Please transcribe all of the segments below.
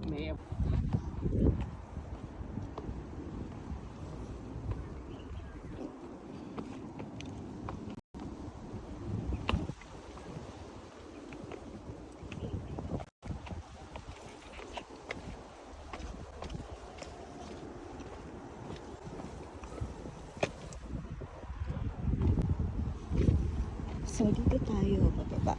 May So, dito tayo bababa.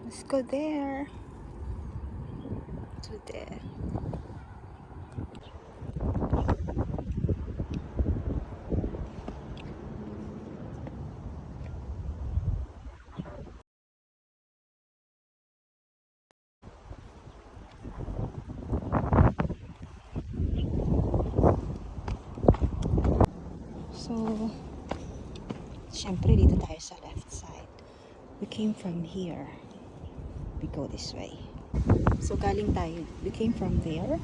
Let's go there. To there. So, syempre dito tayo sa left side. We came from here. We go this way. So, galing tayo. We came from there.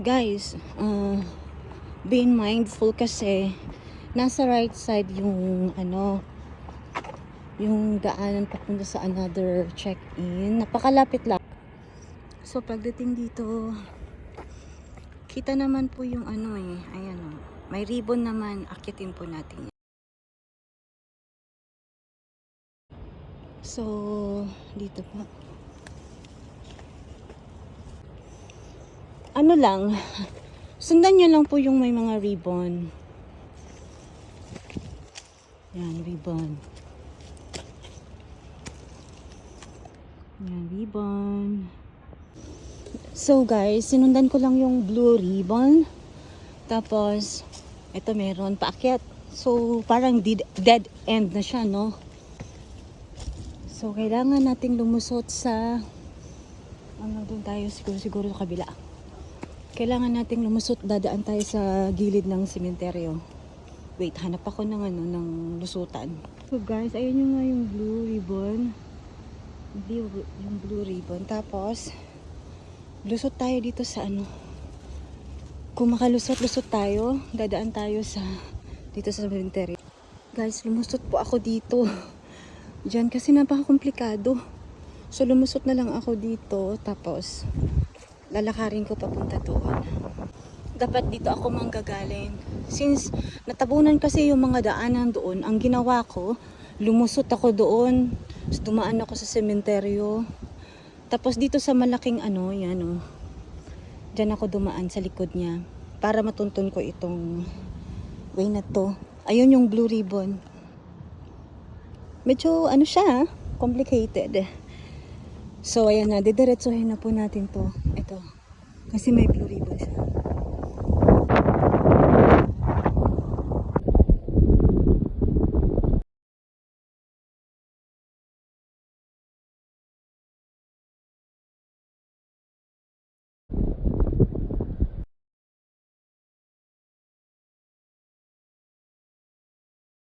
Guys, being mindful kasi nasa right side yung yung daanan papunta sa another check-in. Napakalapit lang. So, pagdating dito, kita naman po yung ayan may ribbon naman, akitin po natin yan. So, dito pa. Ano lang, sundan nyo lang po yung may mga ribbon. Yan, ribbon. Yan, ribbon. So guys, sinundan ko lang yung blue ribbon. Tapos, ito meron paakyat. So, parang dead end na siya, no? So, kailangan nating lumusot sa doon tayo siguro sa kabila. Kailangan nating lumusot, dadaan tayo sa gilid ng sementeryo. Wait, hanap ako ng lusutan. So guys, ayun yung nga yung blue ribbon. Yung blue ribbon. Tapos, lusot tayo dito sa Kung makalusot-lusot tayo, dadaan tayo dito sa sementeryo. Guys, lumusot po ako dito. Diyan kasi napaka-komplikado. So, lumusot na lang ako dito. Tapos, lalakarin ko papunta doon. Dapat dito ako manggagaling. Since natabunan kasi yung mga daanan doon, ang ginawa ko, lumusot ako doon. Dumaan ako sa sementeryo. Tapos dito sa malaking dyan ako dumaan sa likod niya. Para matuntun ko itong way na to. Ayun yung blue ribbon. Medyo siya, complicated. So, ayan na, didiretsuhin na po natin to. Ito. Kasi may blue ribbon siya.